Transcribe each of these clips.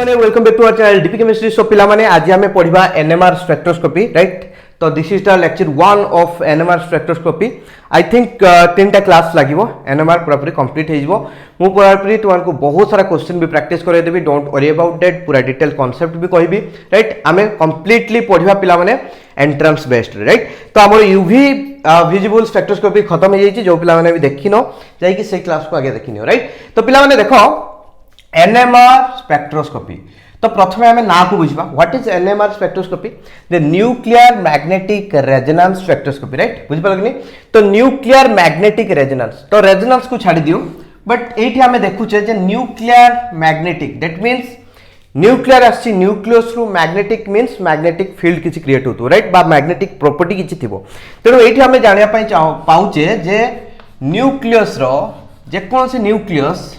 पिलाने welcome back to our channel DP chemistry. So पिलाने आज आम पढ़ा एनएमआर स्पेक्ट्रोस्कोपी राइट। तो this is the lecture 1 of NMR spectroscopy. I think 3टा क्लास लगे एनएमआर पूरा कंप्लीट हो पूरापूरी तुमको बहुत सारा क्वेश्चन भी प्रैक्टिस करदेवी। डोंट वरी अबाउट दैट, पूरा डिटेल कॉन्सेप्ट भी कहबी राइट। आम कंप्लीटली पढ़ा पिलाने एंट्रांस बेस्ड राइट। तो आम यूवी विजिबल स्पेक्ट्रोस्कोपी खत्म हो जाए जो पिलाने भी देखिन जाकि से क्लास को आगे देखिन राइट। तो पिलाने देख एनएमआर स्पेक्ट्रोस्कोपी। तो प्रथम आम ना को बुझा what is NMR spectroscopy, the nuclear magnetic resonance spectroscopy right. बुझिपाल कि नहीं। तो न्यूक्लियर मैग्नेटिक रेजोनेंस, तो रेजोनेंस को छाड़ी दियो बट ये आम देखुचे जे nuclear magnetic that means nuclear आसी न्यूक्लियस रु मैग्नेटिक मीन्स मैग्नेटिक फील्ड किसी क्रिएट होतो राइट, बा मैग्नेटिक प्रॉपर्टी किसी थिबो। तेणु ये आम जानिया पाउचे जे न्यूक्लियस रो जेकोसी nucleus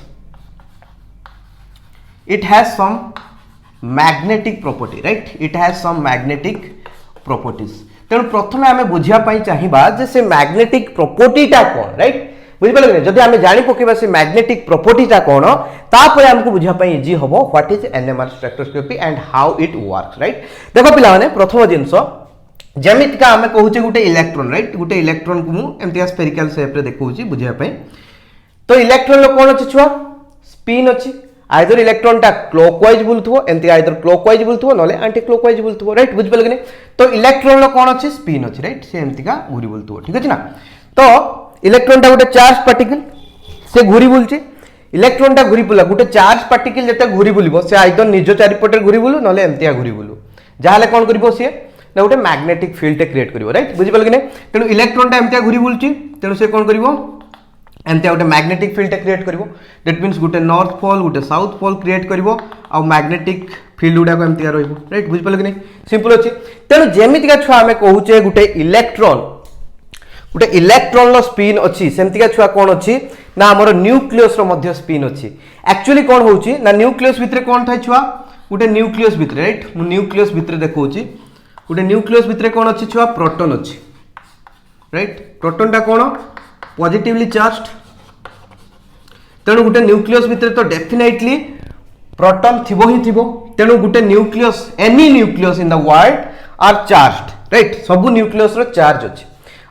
it has some magnetic property right, it has some magnetic properties। तेणु प्रथम आम बुझा चाहिए जे से मैग्नेटिक प्रॉपर्टी टा कौन राइट। बुझिपारे जदि आम जानी पकेबा से मैग्नेटिक प्रॉपर्टी टा कौन तापर हमको बुझा इजी हम what is NMR spectroscopy and how it works right. देखो पिलाने प्रथम जिनस जमिका आम कहूचे गोटे इलेक्ट्रॉन राइट, गोटे इलेक्ट्रॉन को मुझे स्फेरिकल शेप रे देखौची बुझापी। तो इलेक्ट्रॉन कौन अच्छी छुआ स्पिन अच्छी, आइदर इलेक्ट्रॉन टा क्लॉकवाइज बुलथो एंती आइदर क्लॉकवाइज बुलथो नले एंटी क्लॉकवाइज बुलथो राइट। बुझ पाले कि नहीं। तो इलेक्ट्रॉन लो कौन अच्छी स्पिन अच्छी राइट, से एमती का घूरी बुलथो ठीक अछि ना। तो इलेक्ट्रॉन टा गोटे चार्ज पार्टिकल से घूरी बुलची, इलेक्ट्रॉन टा घूरी बुला गोटे चार्ज पार्टिकल जते घूरी बुलिबो से आइदर निज चारिपटे घूरी बुलु नले एमती घूरी बुलु जाहाले कौन करिवो से ना गोटे मैग्नेटिक फील्ड क्रिएट करिवो राइट। बुझ पाले कि नहीं। तेणु इलेक्ट्रॉन टा एमती घूरी बुलची तेणु से कौन करिवो एमती गोटे मैग्नेटिक फील्ड क्रिएट करिवो। दैट मीन्स गोटे नॉर्थ पोल गोटे साउथ पोल क्रिएट करिवो आ मैग्नेटिक फील्ड गुडा को एमती रहिवो राइट। बुझ पाले कि नहीं। सिंपल अछि। तेणु जेमितिका छुआ आमे कहूचे गोटे इलेक्ट्रॉन लो स्पिन अच्छी सेमतिका छुआ कौन अच्छी ना हमर न्यूक्लियस रो मध्य स्पिन अच्छी। एक्चुअली कौन होउची ना न्यूक्लियस भितरे कौन थाय छुआ गोटे न्यूक्लियस भितरे राइट। मु न्यूक्लियस भितरे देखौची गोटे न्यूक्लियस भितरे कौन अच्छी छुआ प्रोटॉन अच्छी राइट। प्रोटॉन टा कौन पॉजिटिवली चार्ज्ड। तेणु गोटे न्यूक्लियस भितर तो डेफिनेटली प्रोटॉन थिबो ही थिबो। तेणु गोटे nucleus any nucleus in the world are charged right, सब न्यूक्लियस रो चार्ज अछि।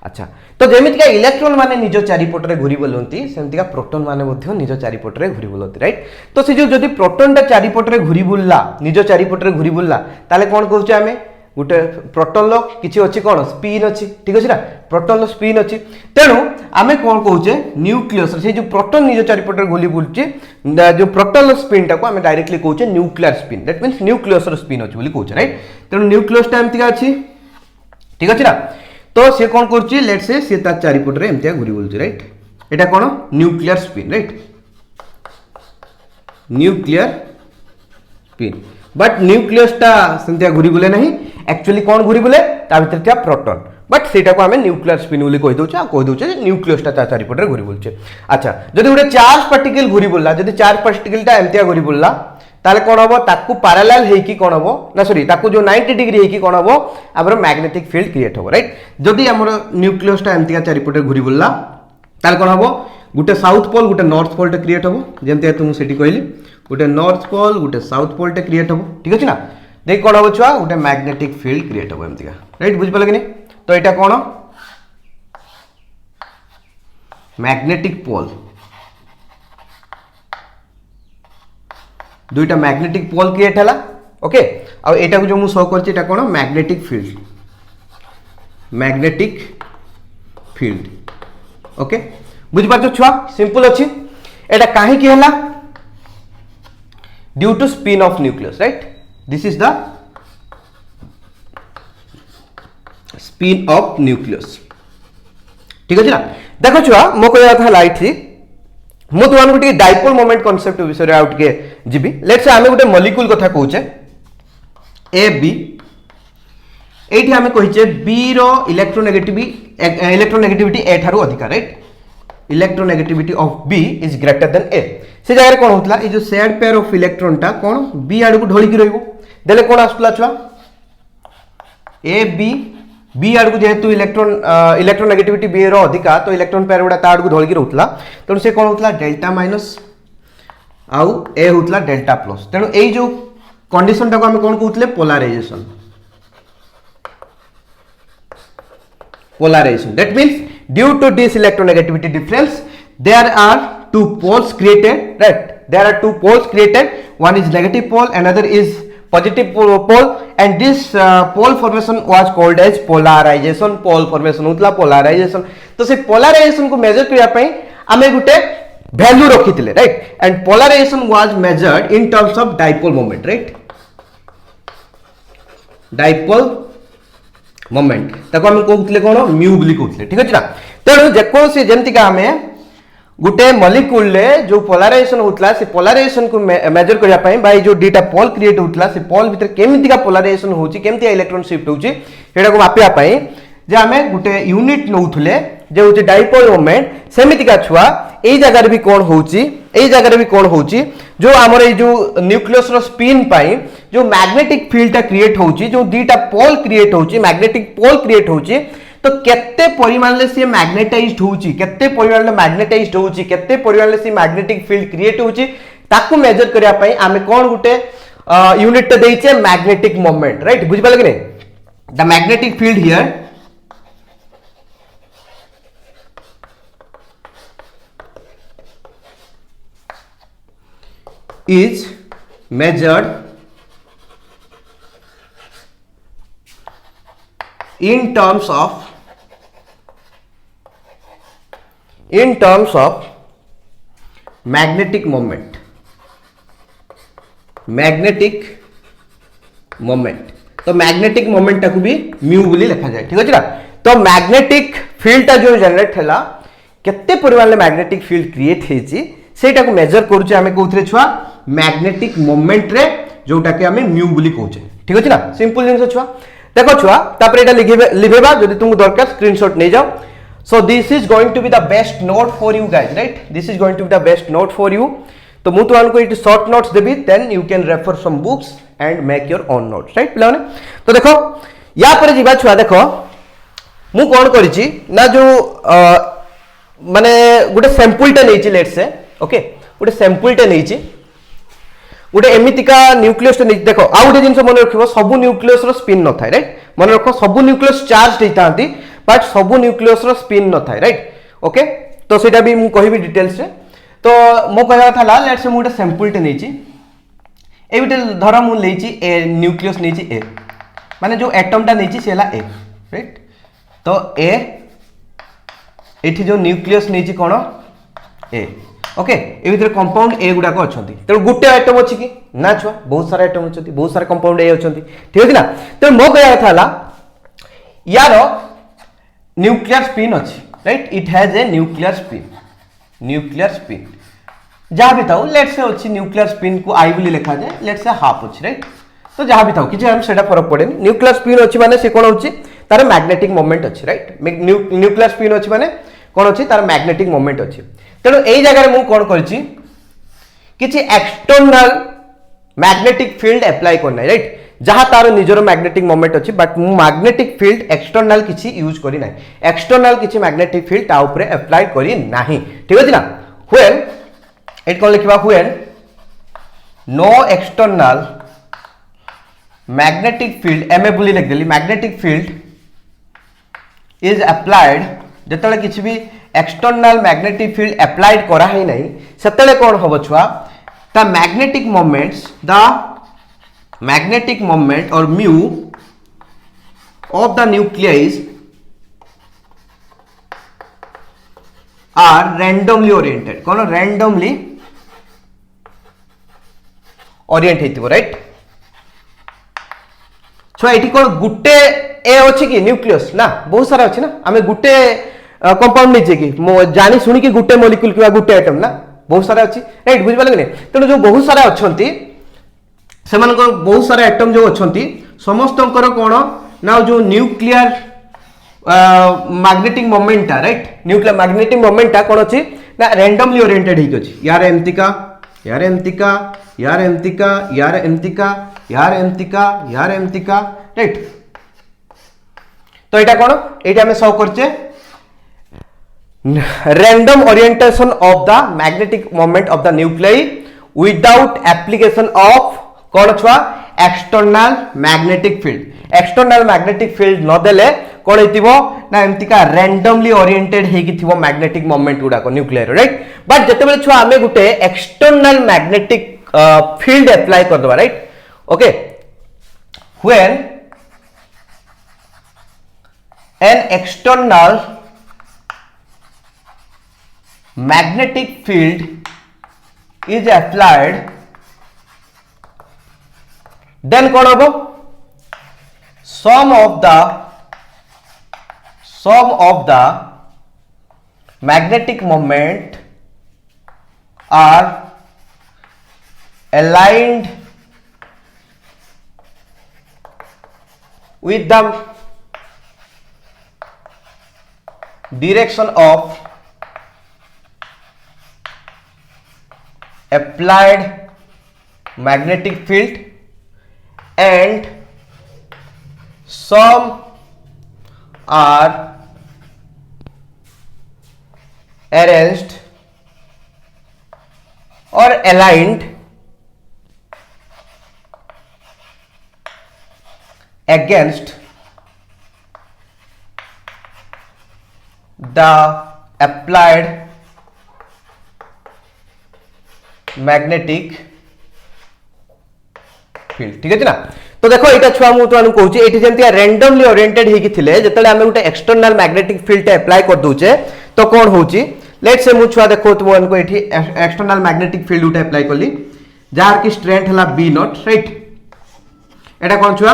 अच्छा तो जेमितिका इलेक्ट्रॉन माने निज चारिपटरे घुरी बुलंती सेमतिका प्रोटॉन माने मध्य निज चारिपटरे घुरी बुलंती राइट। तो से जो जदि प्रोटॉन टा चारिपटरे घुरी बुलला निज चारिपटरे घुरी बुलला ताले कोन कहउछ आमे गोटे प्रोटॉन लो किछि अछि कोन स्पिन अछि ठीक अछि ना, प्रोटॉन लो स्पिन अछि। तेणु आमे कोन कहउचे न्यूक्लियस से जो प्रोटॉन निज चारिपटरे घुली बुलची जो प्रोटॉन लो स्पिन टा को आमे डायरेक्टली कहउचे nuclear spin that means nucleus रो स्पिन अछि बोली कहउचे राइट। तेणु न्यूक्लियस टा एमतिका अछि ठीक अछि ना। तो से कोन करछि लेट्स से ता चारिपटरे एमतिका घुरी बुलची राइट। एटा कोन nuclear spin right, nuclear spin. But nucleus टा सेमतिया घुरी बुले नहीं, एक्चुअली कौन घुरी बुले ता भीतर था प्रोटॉन बट सेटा को हमें न्यूक्लियर स्पिन बोली कहि दोचे आ कहि दोचे न्यूक्लियस टा चारिपटरे घुरी बुलचे। अच्छा जदि गोटे चार्ज पार्टिकल घुरी बुलला जदि चार्ज पार्टिकल टा एमतिया घुरी बुलला ताले कोन हबो ताकू पैरेलल हेकी कोन हबो ना सॉरी ताकू जो 90 डिग्री हेकी कोन हबो हमर मैग्नेटिक फील्ड क्रिएट हबो राइट। जदि हमर न्यूक्लियस टा एमतिया चारिपटरे घुरी बुलला ताले कोन हबो गोटे साउथ पोल गोटे नॉर्थ पोल टा क्रिएट हबो जेमते तुम सेठी कहली गोटे नॉर्थ पोल गोटे साउथ पोल टा क्रिएट हबो ठीक अछि ना। देख कौन हम छुआ गोटे मैग्नेटिक फील्ड क्रिएट हम एमतिका राइट। बुझ पाले कि नहीं। तो यहाँ कौन मैग्नेटिक पोल दुईटा मैग्नेटिक पोल क्रिएट है ओके। आ एटा को जो मु शो करछि एटा कौन मैग्नेटिक फील्ड ओके। बुझ पारछ छुआ सिंपल अछि। एटा काहे कि हला due to spin of nucleus right. This is the spin of nucleus ठीक अछि ना। देखो छुआ मो कहया था लाइट थी मो तुमन को डाइपोल मोमेंट कांसेप्ट विषय रे आउट के जिबी। लेट्स से आमे गोटे मॉलिक्यूल कथा कहूचे ए बी। एठी आमे कहिचे बी रो इलेक्ट्रोनेगेटिविटी ए थारु अधिक right. Electronegativity of B is greater than A. से जगह कौन होतला ए जो शेयर्ड पेयर ऑफ इलेक्ट्रॉन टा कौन बी आड़ को ढोली की रहइबो देले कौन आसुला छुआ ए बी आड़ को जेहेतु इलेक्ट्रोनेगेटिविटी बी रो अधिका तो इलेक्ट्रॉन पेयर गुडा ता आड़ को ढोली की रहउतला। तेणु से कौन होतला डेल्टा माइनस आउ ए होतला डेल्टा प्लस। तेणु एई जो कंडीशन टाको हम कौन कहते पोलाराइजेशन polarization that means due to this electronegativity difference there are two poles created right there are two poles created one is negative pole another is positive pole and this pole formation was called as polarization pole formation होतला polarization तो से polarization को measure करिया पई हमें गुटे value रखिथिले right and polarization was measured in terms of dipole moment right dipole moment ताको हम कहउतले कोन mu बोली कहउतले ठीक अछि ना तेणु जेको से जेंति का हमें गुटे मॉलिक्यूल ले जो पोलराइजेशन होतला से पोलराइजेशन को मेजर करिया पई बाय जो डीटा पोल क्रिएट होतला से पोल भीतर केमिति का पोलराइजेशन होची केमिति इलेक्ट्रॉन शिफ्ट होची हेडा को मापिया पई जे हमें गुटे यूनिट नउथले जे होची डाइपोल मोमेंट सेमिति का छुआ एई जगह भी कोन होची एई जगह भी कोन होची जो हमर ए जो न्यूक्लियस रो स्पिन पाई जो मैग्नेटिक फील्ड टा क्रिएट होची जो दीटा पोल क्रिएट होची मैग्नेटिक पोल क्रिएट होची तो केते परिमाण ले से मैग्नेटाइज्ड होची केते परिमाण ले मैग्नेटाइज्ड होची केते परिमाण ले से मैग्नेटिक फील्ड क्रिएट होची ताकू मेजर करिया पई हमें कोन गुटे यूनिट टा देइचे मैग्नेटिक मोमेंट राइट बुझि पाले कि नै the magnetic field here is measured in terms of magnetic moment तो मैग्नेटिक मोमेंट टाको भी म्यू बोली लिखा जाए ठीक अछि ना तो मैग्नेटिक फील्ड टा जो जनरेट हैला केते परिमाण ले मैग्नेटिक फील्ड क्रिएट हेची सेटा को मेजर करूचे हमें कोथरे छुआ मैग्नेटिक मोमेंट रे जोटा के हमें म्यू बोली कहूचे ठीक अछि ना सिंपल जिंस छुआ देखो छुआ तापर एटा लिखेबा जदी तुमको दरकार स्क्रीनशॉट ले जाओ so this is going to be the best note for you guys right this is going to be the best note for you तो मु तुमको इट शॉर्ट नोट्स देबी then you can refer some books and make your own notes right पिलाने तो देखो या पर जीवा छुआ देखो मु कोन करिछि ना जो माने गुटे सैंपल टा लेछि let's say okay Gute sample टा लेछि गुटे एमितिका न्यूक्लियस टा देखो आ गुटे जिंस मन रखिबो सब न्यूक्लियस रो स्पिन न थाय राइट मन रखो सब न्यूक्लियस चार्ज हेतांती बट सब न्यूक्लियस रो स्पिन न थाय राइट ओके तो सेटा भी मु कहिबी डिटेल्स रे तो मो कहया थाला लेट्स से मु गुटे सैंपल टा लेछि ए बिटे धरा मु लेछि ए न्यूक्लियस लेछि ए माने जो एटम टा लेछि सेला ए राइट तो ए एठी जो न्यूक्लियस लेछि कोन ए ओके ए भीतर कंपाउंड ए गुडा को अछंती त गुटे आइटम अछि कि ना छुआ बहुत सारा आइटम अछंती बहुत सारा कंपाउंड ए अछंती ठीक अछि ना त मो कहया थाला यार न्यूक्लियर स्पिन अछि right it has a nuclear spin जहां भी थाउ लेट्स से अछि न्यूक्लियर स्पिन को आई बोली लिखा जाए लेट्स से हाफ अछि राइट तो जहां भी थाउ कि हम सेटा फरक पड़ेनी न्यूक्लियर स्पिन अछि माने से कोन अछि तार मैग्नेटिक मोमेंट अछि राइट न्यूक्लियर स्पिन अछि माने कोन अछि तार मैग्नेटिक मोमेंट अछि तेणु यही जगह मु कौन करिछि किछि एक्सटर्नल मैग्नेटिक फील्ड अप्लाई करना राइट जहां तार निजर मैग्नेटिक मोमेंट अछि बट मु मैग्नेटिक फील्ड एक्सटर्नल किछि यूज करी नै एक्सटर्नल किछि मैग्नेटिक फील्ड ता ऊपर अप्लाई करी नाही ठीक अछि ना व्हेन इट कोन लिखबा when no external magnetic field एम ए बोली लिख देली मैग्नेटिक फील्ड इज अप्लाइड जतले किछि भी एक्सटर्नल मैग्नेटिक फील्ड अप्लाइड करा है नहीं सेतले कोन होबो छुआ द मैग्नेटिक मोमेंट और mu of the nucleus are randomly oriented कोन रैंडमली ओरिएंट हेतिबो राइट सो एठी कोन गुटे ए अछि कि न्यूक्लियस ना बहुत सारा अछि ना हमें गुटे कंपाउंड नहीं कि जानी सुनी कि गुटे मॉलिक्यूल किबा गुटे आइटम ना बहुत सारा अछि राइट बुझि पाले कि तेणु जो बहुत सारा अछंती सेमान को बहुत सारा आइटम जो अछंती समस्तंकर कोन ना जो nuclear magnetic moment right nuclear magnetic moment कोन अछि ना रैंडमली ओरिएंटेड हिक अछि यार एमतिका यार एमतिका यार एमतिका यार एमतिका यार एमतिका यार एमतिका राइट तो एटा कोन एटा हमें सॉल्व करछे random orientation of the magnetic moment of the nuclei without application of कौन छुआ external magnetic field external magnetic field न देले कौन हेतिबो ना एमती का रैंडमली ओरिएंटेड हेकी थिबो मैग्नेटिक मोमेंट गुडा को न्यूक्लियर राइट बट जते बेले छुआ हमें गुटे एक्सटर्नल मैग्नेटिक फील्ड अप्लाई कर दबा right okay when an external magnetic field is applied then कौन होबो some of the magnetic moment are aligned with the direction of applied magnetic field and some are arranged or aligned against the applied magnetic field ठीक है ना तो देखो एटा छुआ मु तो कहूची एठी जेंतिया रैंडमली ओरिएंटेड हेकी थिले जतले हमें गुटे एक्सटर्नल मैग्नेटिक फील्ड अप्लाई कर दूचे तो कोन होची लेट्स से मु छुआ देखो तुम अनको एठी एक्सटर्नल मैग्नेटिक फील्ड गुटे अप्लाई करली जार की स्ट्रेंथ हला बी नॉट राइट एटा कोन छुआ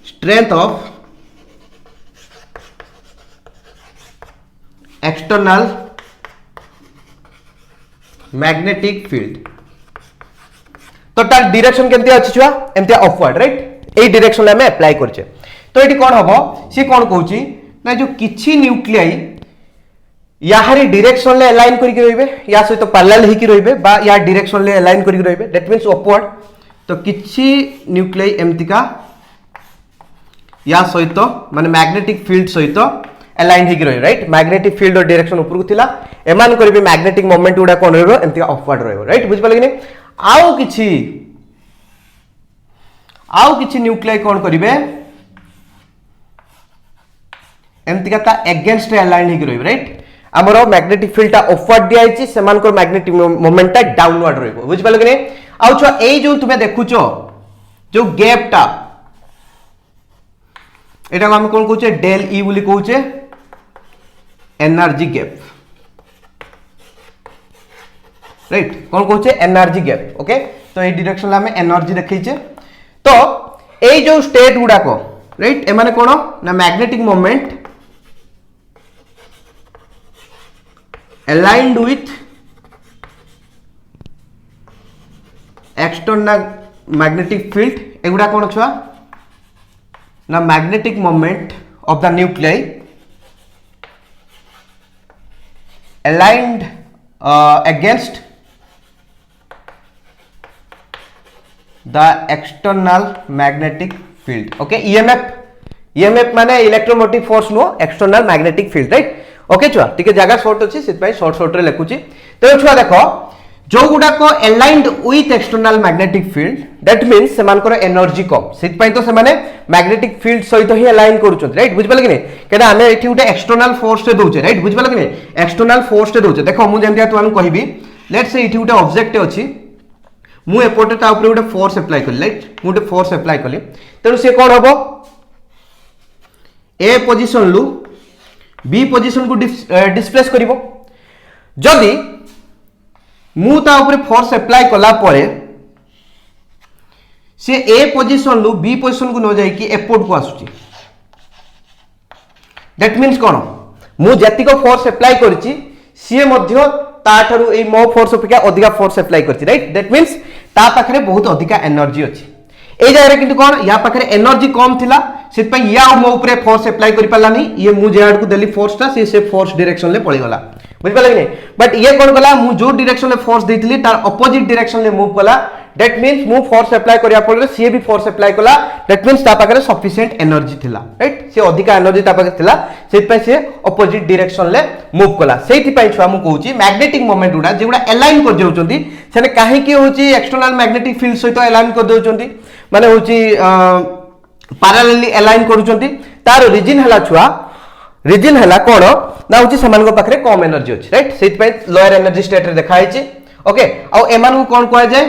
strength of external magnetic field तो तार डायरेक्शन केमती अछि छुआ एमती अपवर्ड राइट एई डायरेक्शन में अप्लाई करछे तो एटी कोन हबो सी कोन कहूची ना जो किछि न्यूक्लियाई याहारी डायरेक्शन ले अलाइन करिक रहिबे या सहित पैरेलल हिकी रहिबे बा या डायरेक्शन ले अलाइन करिक रहिबे दैट मींस अपवर्ड तो किछि न्यूक्लियाई एमती का या सहित माने मैग्नेटिक फील्ड सहित अलाइन हेकी रही राइट मैग्नेटिक फील्ड और डायरेक्शन ऊपर को थिला एमान करबे मैग्नेटिक मोमेंट उडा कोन रहबो एमती अपवर्ड रहबो राइट बुझ पाले कि नहीं आउ किछि न्यूक्लियाई कोन करिवे एमती का ता अगेंस्ट अलाइन हेकी रहिबे राइट हमरो मैग्नेटिक फील्ड ता अपवर्ड दियाइछि समान को मैग्नेटिक मोमेंट ता डाउनवर्ड रहबो बुझ पाले कि नहीं आउ छ एई जो तुमे देखुछो जो गैप ता एटा हम कोन कहूचे डेल ई बोली कहूचे एनर्जी गैप राइट कौन कहूचे एनर्जी गैप ओके तो ये डायरेक्शन में एनर्जी देखैछे तो ए जो स्टेट गुडा को राइट ए माने कोन ना magnetic moment aligned with external magnetic field एगुडा कोन छुआ ना magnetic moment of the nuclei aligned against the external magnetic field okay emf माने electromotive force no external magnetic field right okay छुआ ठीक है जगह शॉर्ट अछि सित भाई शॉर्ट रे लिखुची तो छुआ देखो जो गुडा को aligned with external magnetic field that means समान को एनर्जी कम सित भाई तो से माने मैग्नेटिक फील्ड सहित ही अलाइन करूछन राइट बुझ पाले कि नहीं केदा हमें एठी उटे एक्सटर्नल फोर्स से दोचे राइट बुझ पाले कि नहीं एक्सटर्नल फोर्स से दोचे देखो मु जेंतिया तुम कहबी लेट्स से एठी उटे ऑब्जेक्ट अछि मु एपोर्ट ता ऊपर उटे फोर्स अप्लाई करली राइट मु उटे फोर्स अप्लाई करली तेनु से कोन हबो ए पोजीशन लु बी पोजीशन को डिस्प्लेस करिवो जदी मु ता ऊपर फोर्स अप्लाई कला परे से ए पोजीशन लु बी पोजीशन को न जाई कि एपोर्ट को आसुची दैट मींस कोन मु जतिको फोर्स अप्लाई करछि सी मध्य ता थारु ए मो फोर्स अपेक्षा अधिका फोर्स अप्लाई करछि राइट दैट मींस ता पाखरे बहुत अधिका एनर्जी अछि ए जाय रे किंतु कोन या पाखरे एनर्जी कम थिला सित पई या मो ऊपर फोर्स अप्लाई करि पालानी ये मु जेड को देली फोर्स ता से फोर्स डायरेक्शन ले पळी गला बुझ पाले कि नहीं बट ये कोन गला मु जो डायरेक्शन ले फोर्स देथिली तार अपोजिट डायरेक्शन ले मूव कला दैट मीन्स मु फोर्स अप्लाई करिया फल सी भी फोर्स अप्लाई कला दैट मीन्स ता पाखरे सफिशिएंट एनर्जी थिला राइट से अधिक एनर्जी ता पाखरे थिला सेत पे से ऑपोजिट डायरेक्शन ले मूव कला सेति पई छुआ मु कहूची मैग्नेटिक मोमेंट उडा जेउडा अलाइन कर जाउचंदी सेने काहे की होची एक्सटर्नल मैग्नेटिक फील्ड सहित अलाइन कर दोचंदी माने होची पैरेलली अलाइन करूचंदी तार रीजन हला छुआ रीजन हला कोन ना होची समान को पाखरे कम एनर्जी अछि राइट सेति पे लोअर एनर्जी स्टेट रे देखाइ छी ओके आ एमान को कोन कहै जाय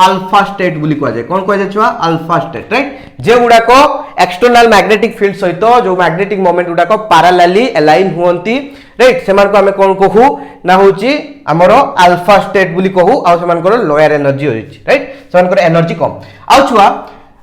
अल्फा स्टेट बुली कहै जाय कोन कहै जाय छुआ अल्फा स्टेट राइट जे गुडा को एक्सटर्नल मैग्नेटिक फील्ड सहित जो मैग्नेटिक मोमेंट गुडा को पैरेलली अलाइन हुवंती राइट समान को हमें कोन कहू ना होची हमरो अल्फा स्टेट बुली कहू आ समान को लोअर एनर्जी होची राइट समान को एनर्जी कम आ छुआ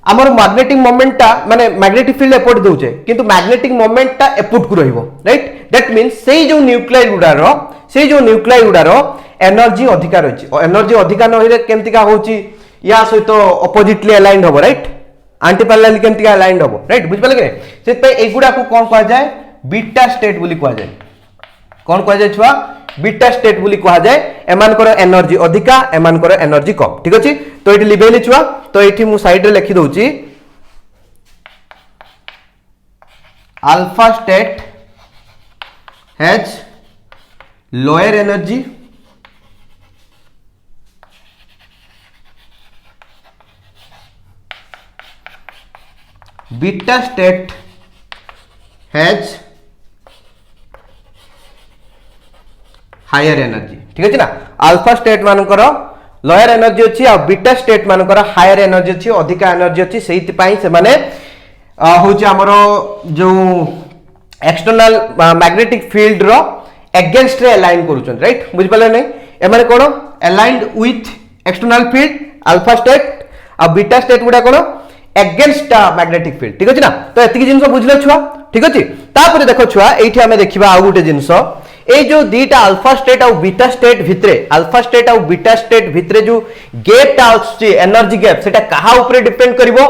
हमर मैग्नेटिक मोमेंटटा माने मैग्नेटिक फील्ड एपोर्ट दोचे किंतु मैग्नेटिक मोमेंटटा एपोर्ट को रहिबो राइट दैट मींस सेई जो न्यूक्लियर गुडारो एनर्जी अधिका रहिछि एनर्जी अधिका न होइले केमतिका होछि या सहित ऑपोजिटली अलाइन्ड होबो राइट एंटी पैरेलल केमतिका अलाइन्ड होबो राइट बुझ पाले के सेत पे एगुडा को कोन कहै जाय बीटा स्टेट बुली कहै जाय कोन कहै जाय छुआ बीटा स्टेट बुली कहै जाय एमान कर एनर्जी अधिका एमान कर एनर्जी कम ठीक अछि तो एठी लिबेली छुआ तो एठी मु साइड रे लिखि दउची alpha state has lower energy beta state has higher energy ठीक है ना अल्फा स्टेट मानकर लोअर एनर्जी अच्छी आ बीटा स्टेट मानकर हायर एनर्जी अच्छी अधिक एनर्जी अच्छी सेहित पई से माने होची हमरो जो एक्सटर्नल मैग्नेटिक फील्ड रो अगेंस्ट रे अलाइन करूछन राइट बुझ पाले नै ए माने कोन aligned with external field alpha state आ बीटा स्टेट गुडा कोन अगेंस्ट मैग्नेटिक फील्ड ठीक अछि ना तो एतिकी जिंस बुझले छुआ ठीक अछि तापर देखो छुआ एठी हमें देखिबा आ गुटे जिंस ए जो दीटा अल्फा स्टेट और बीटा स्टेट भितरे अल्फा स्टेट और बीटा स्टेट भितरे जो गैप टा आछि एनर्जी गैप सेटा कहा ऊपर डिपेंड करिवो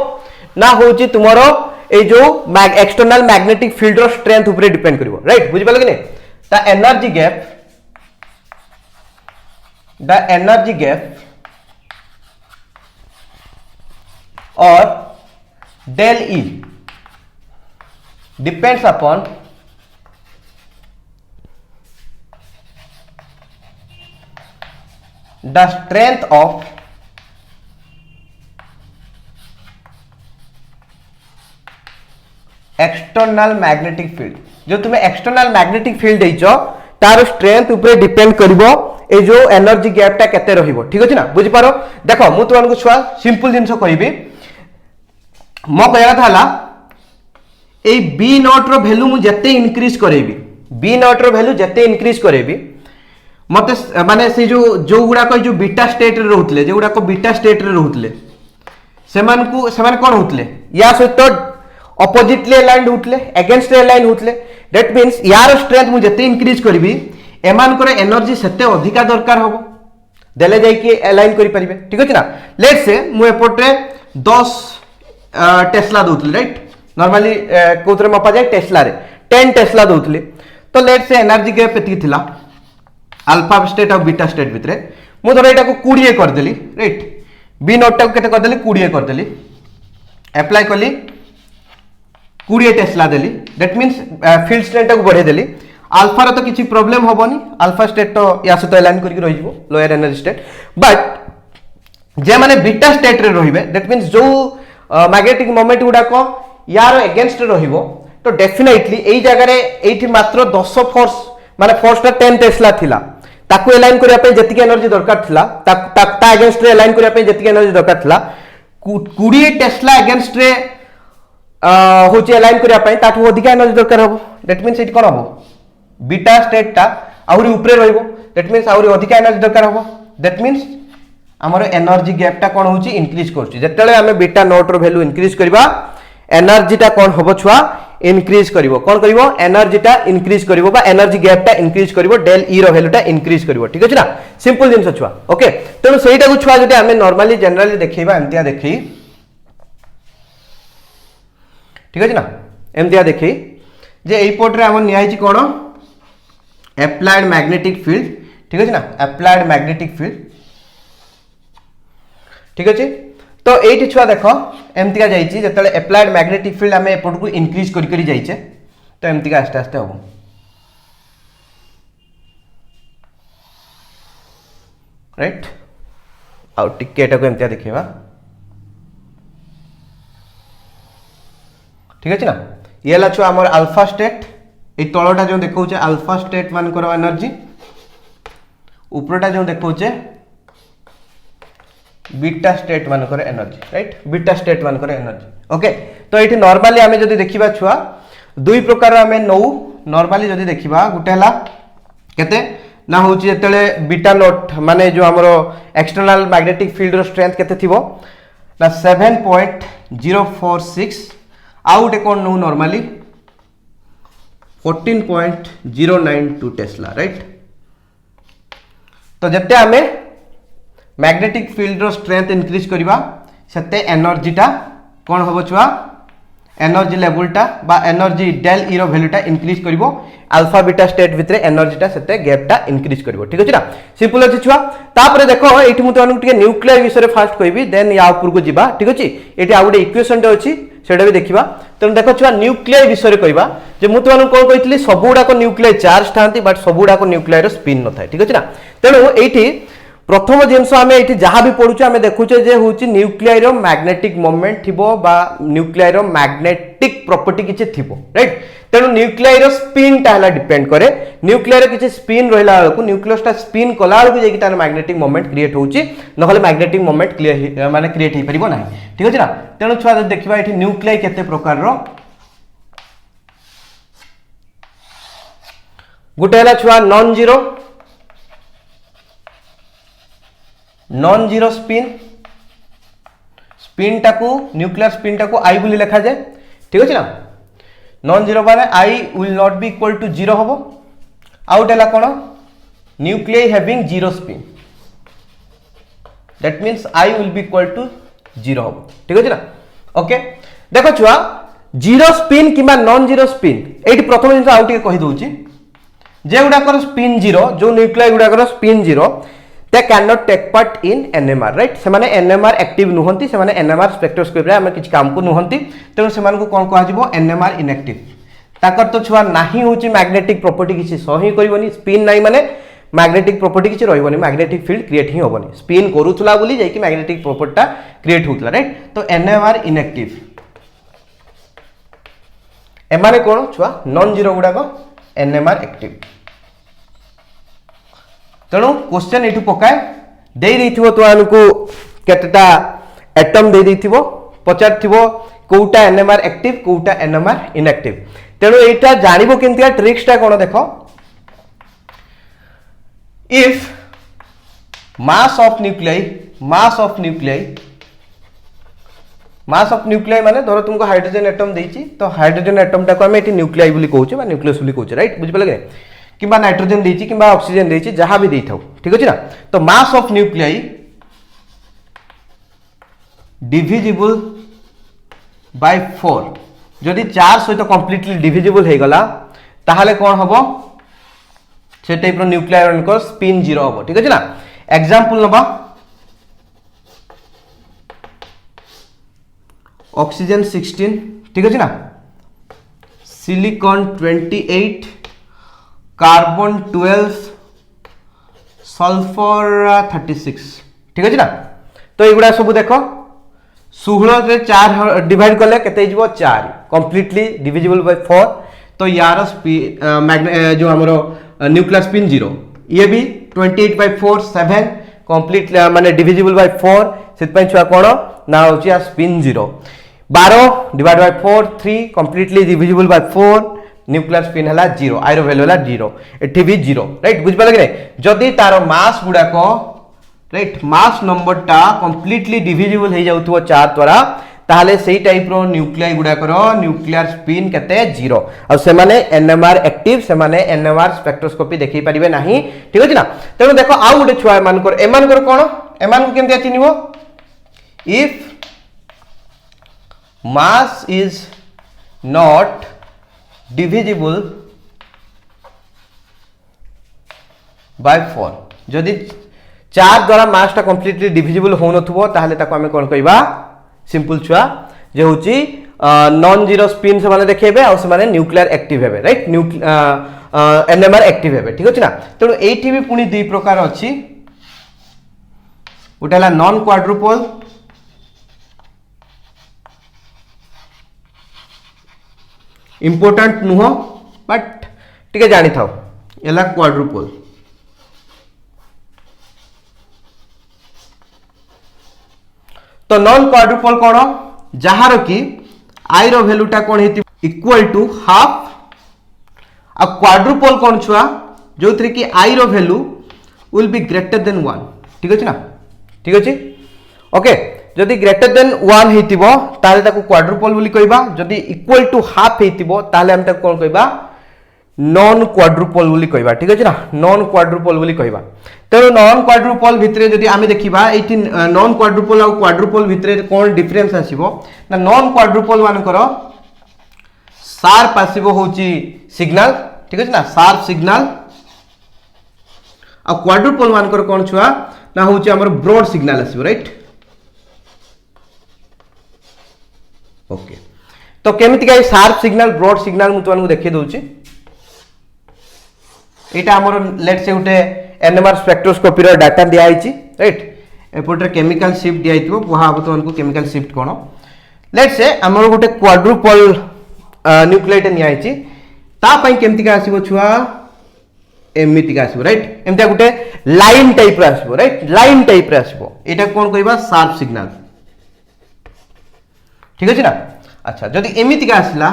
ना होची तुमरो ए जो एक्सटर्नल मैग्नेटिक फील्ड रो स्ट्रेंथ ऊपर डिपेंड करिवो राइट बुझि पाले कि नै ता एनर्जी गैप और del E depends upon the strength of external magnetic field जो तुम्हें external magnetic field देइछो तार स्ट्रेंथ ऊपर डिपेंड करिवो ए जो एनर्जी गैप टा केते रहिवो ठीक अछि ना बुझि पारो देखो मु तुमन को छुआ सिंपल जिंसो कहबी मो कहया थाला ए बी नॉट रो वैल्यू मु जते इंक्रीज करेबी बी नॉट रो वैल्यू जते इंक्रीज करेबी मते माने से जो गुडा को जो बीटा स्टेट रे रहउतले जे गुडा को बीटा स्टेट रे रहउतले सेमान कोन होतले या सहित ऑपोजिटली अलाइन्ड होतले अगेंस्ट अलाइन होतले दैट मींस यार स्ट्रेंथ मु जते इंक्रीज करबी एमान करे एनर्जी सेते अधिका दरकार होबो देले जाई कि अलाइन करि परिबे ठीक अछि ना लेट्स से मु एपोर्टे 10 टेस्ला दोतले राइट नॉर्मली कोतरे मपा जाय टेस्ला रे 10 टेस्ला दोतले तो लेट्स से एनर्जी गैप एति थिला अल्फा स्टेट और बीटा स्टेट भितरे मु धर एटा को 20 कर देली राइट बी नॉट टा को केते कर देली 20 कर देली अप्लाई करली 20 Tesla Delhi that means field strength टा को बढ़े देली अल्फा रे तो किछि प्रॉब्लम होबोनी अल्फा स्टेट तो या से तो अलाइन करके रहि जिवो लोअर एनर्जी स्टेट बट जे माने बीटा स्टेट रे रहिबे दैट मींस जो मैग्नेटिक मोमेंट गुडा को यार अगेंस्ट रहिबो तो डेफिनेटली एई जगह रे एठी मात्र 10 फोर्स माने फोर्स टा 10 टेस्ला थिला ताकू अलाइन करिया पे जतिक एनर्जी दरकार थिला ता अगेंस्ट रे अलाइन करिया पे जतिक एनर्जी दरकार थिला 20 टेस्ला अगेंस्ट रे होची अलाइन करिया पे ताठू अधिक एनर्जी दरकार होबो दैट मींस इट कोन होबो बीटा स्टेट टा आउरी ऊपर रहिबो दैट मींस आउरी अधिक एनर्जी दरकार होबो दैट मींस हमर एनर्जी गैप टा कोन होची इंक्रीज करछि जेतेले हमें बीटा नोट रो वैल्यू इंक्रीज करबा एनर्जी टा कोन होबो छुआ इंक्रीज करिवो कोन करिवो एनर्जी टा इंक्रीज करिवो बा एनर्जी गैप टा इंक्रीज करिवो डेल ई रो वैल्यू टा इंक्रीज करिवो ठीक अछि ना सिंपल जिंस छुआ ओके तेनु सेहीटा को छुआ जति हमें नॉर्मली जनरली देखैबा एमतिया देखै ठीक अछि ना एमतिया देखै जे एई पोर्ट रे हम नियाई छि कोन अप्लाइड मैग्नेटिक फील्ड ठीक अछि ना अप्लाइड मैग्नेटिक फील्ड ठीक अच्छे। तो ये छुआ देख एमतीका जाइए जो एप्लाइड मैग्नेटिक फील्ड आम एपट को इनक्रीज कर जाइए तो एमतीका आस्ते आस्ते हम राइट आउ टिके एमती देखा ठीक अच्छे ना। ये है छुआ आम अल्फा स्टेट ये तलटा जो देखा अल्फा स्टेट मानकर एनर्जी उपरटा जो देखा बीटा स्टेट मानकर एनर्जी राइट बीटा स्टेट मानकर एनर्जी ओके। तो ये नॉर्मली आम जब देखा छुआ दुई प्रकार आम नौ नॉर्मली जब देखा गोटे है केते ना हूँ जो बीटा नोट माने जो आमर एक्सटर्नल मैग्नेटिक फील्ड स्ट्रेंथ केते थिबो ना 7.046 आउ गोटे कौन नौ नॉर्मली 14.092 टेस्ला राइट। तो जिते आम मैग्नेटिक फील्ड रो स्ट्रेंथ इनक्रीज करवा सेते एनर्जीटा कौन हम छुआ एनर्जी लेवलटा बा एनर्जी डेल ई रो वैल्यूटा इनक्रीज करिवो अल्फा बीटा स्टेट भितरे एनर्जीटा सेते गैपटा इनक्रीज करिवो ठीक अछि ना सिंपल अछि छुआ। तापरे देखो एठी मु तनु टिके न्यूक्लियर विषय फास्ट कहबी देन या ऊपर को जिबा ठीक अछि। एठी आ गुटे इक्वेशन टे अछि सेटा भी देखिबा। तनु देखो छुआ न्यूक्लियर विषय कहबा जे मु तनु कोन कहितली सबुडा को न्यूक्लियर चार्ज थांती बट सबुडा को न्यूक्लियर स्पिन न थाय ठीक अछि ना। तेनु एठी प्रथम जिनस आम ये जहाँ भी पढ़ुचे आम देखुचे जे हूँ न्यूक्लियर मैग्नेटिक मोमेंट थिबो बा न्यूक्लियर मैग्नेटिक प्रॉपर्टी किछि थिबो राइट। तेणु न्यूक्लियर स्पिन टा डिपेंड करे न्यूक्लियर किछि स्पिन रहिला बेलकु न्यूक्लियस टा स्पिन कला बेलकु जेकी तार मैग्नेटिक मोमेंट क्रिएट होउची नहले मैग्नेटिक मोमेंट क्लियर माने क्रिएट हे परिबो नाही ठीक अछि ना। तेणु छुआ देखिबा एठी न्यूक्लियर केते प्रकार रो गुटे हला छुआ नॉन जीरो स्पिन स्पिन टाकू न्यूक्लियर स्पिन टाकू आई बोली लिखा जाए ठीक अच्छे ना। नॉन जीरो माने I will not be equal to zero हम आउट है कौन nuclear having zero spin that means I will be equal to zero हम ठीक अच्छे ना ओके। देखो छुआ जीरो स्पिन कि नॉन जीरो स्पिन ये प्रथम जिन आउ टे कही दूची जे गुड़ाकर स्पिन जीरो जो न्यूक्लियर गुड़ाकर spin zero they cannot take part in NMR right से माने NMR एक्टिव नुहंती से माने NMR स्पेक्ट्रोस्कोपी रे हम किछ काम को नुहंती तेणु से मानकु कोन कहा जिवो NMR इनएक्टिव ताकर तो छुआ नाही होची मैग्नेटिक प्रॉपर्टी किछि सही करबोनी स्पिन नाही माने मैग्नेटिक प्रॉपर्टी किछि रहबोनी मैग्नेटिक फील्ड क्रिएट ही होबोनी स्पिन करूथला बोली जाई कि मैग्नेटिक प्रॉपर्टीटा क्रिएट होतला राइट। तो NMR इनएक्टिव एमाने कोन छुआ नॉन जीरो गुडा को NMR एक्टिव। तेणु क्वेश्चन ये पकाए दे तुमको केतेटा एटम दे पचार कोटा एनएमआर एक्टिव कोटा एनएमआर इनएक्टिव। तेणु यहाँ जानबो केमती ट्रिक्सटा कौन देख इफ मास ऑफ न्यूक्लियाई माने धर तुमको हाइड्रोजन एटम देछि तो हाइड्रोजन एटम टाको आम ये न्यूक्लियाई बोली कहूचे बा न्यूक्लियस बोली कहूचे राइट बुझि पले कि नाइट्रोजन देछि कि ऑक्सीजन देछि जहां भी देथौ ठीक अछि ना। तो mass of nuclei divisible by 4 जदि 4 सहित कंप्लीटली डिविजिबल हे गला ताहाले कोन हबो से टाइप रो न्यूक्लियर को स्पिन जीरो हबो ठीक अछि ना। एग्जांपल नबा ऑक्सीजन 16 ठीक अछि ना सिलिकॉन 28 कार्बन 12 सल्फर 36 ठीक अछि ना। तो एगुडा सब देखो 16 से 4 डिवाइड करले केते हिजबो 4 कंप्लीटली डिविजिबल बाय 4 तो यार जो हमरो न्यूक्लियर स्पिन जीरो ये भी 28 बाय 4 7 कंप्लीट माने डिविजिबल बाय 4 सेत पय छुआ कोन ना होची spin zero 12 divide by 4 3 completely divisible by 4 nuclear spin हला जीरो आइरो वैल्यू हला जीरो एठी भी जीरो राइट बुझ पाले कि जदी तारो मास गुडा को राइट मास नंबर टा कंप्लीटली डिविजिबल हे जाउथो 4 द्वारा ताहले सेही टाइप रो न्यूक्लियाई गुडा करो न्यूक्लियर स्पिन केते जीरो आ से माने एनएमआर एक्टिव से माने एनएमआर स्पेक्ट्रोस्कोपी देखि परिबे नाही ठीक अछि ना। तेनु देखो आउ गुडे छुआ मान कर एमान कर कोन एमान को केमते चिनिबो if mass is not divisible by 4 जदि चार द्वारा मासटा कंप्लीटली डिविजिबल हो नथुबो ताहले ताको हमें कोन कहबा सिंपल छुआ जे होची नॉन जीरो स्पिन से माने देखेबे आ से माने न्यूक्लियर एक्टिव हेबे राइट एनएमआर एक्टिव हेबे ठीक अछि ना तेणु एठी भी पुनी दुई प्रकार अछि उठाला नॉन क्वाड्रुपल इंपोर्टेंट नुह बट टिके जानि थाओ एला क्वाड्रुपल तो नॉन क्वाड्रुपल कोन जहार की आई रो वैल्यूटा कोन हेति इक्वल टू हाफ आ क्वाड्रुपल कोन छुआ जो थ्री की आई रो value will be greater than 1 ठीक अछि ना ठीक अछि ओके जदि ग्रेटर देन 1 हेतिबो ताले ताको क्वाड्रुपल बोली कहबा जदि इक्वल टू हाफ हेतिबो ताले हम ताको कोन कहबा नॉन क्वाड्रुपल बोली कहबा ठीक अछि ना नॉन क्वाड्रुपल बोली कहबा तेणु नॉन क्वाड्रुपल भितरे जदि आमे देखिबा एठी नॉन क्वाड्रुपल आ क्वाड्रुपल भितरे कोन डिफरेंस आसीबो ना नॉन क्वाड्रुपल मानकर शार्प आसीबो होची सिग्नल ठीक अछि ना शार्प सिग्नल आ क्वाड्रुपल मानकर कोन छुआ ना होची हमर ब्रॉड सिग्नल आसीबो राइट ओके तो केमिति का शार्प सिग्नल ब्रॉड सिग्नल मु तुमको देखि दउची एटा हमर लेट्स से उठे एनएमआर स्पेक्ट्रोस्कोपी रो डाटा दिया आइची राइट एपोटर केमिकल शिफ्ट दिया आइतबो वहा अब तुमको chemical shift cone let's say हमर गुटे क्वाड्रुपल न्यूक्लियोटाइड नि आइची ता पई केमिति का आसीबो छुआ एमिति का आसीबो राइट एमिति गुटे लाइन टाइप रो आसीबो राइट लाइन टाइप रो आसीबो एटा कोन कहबा शार्प सिग्नल ठीक अछि ना अच्छा जदि एमिति का आसला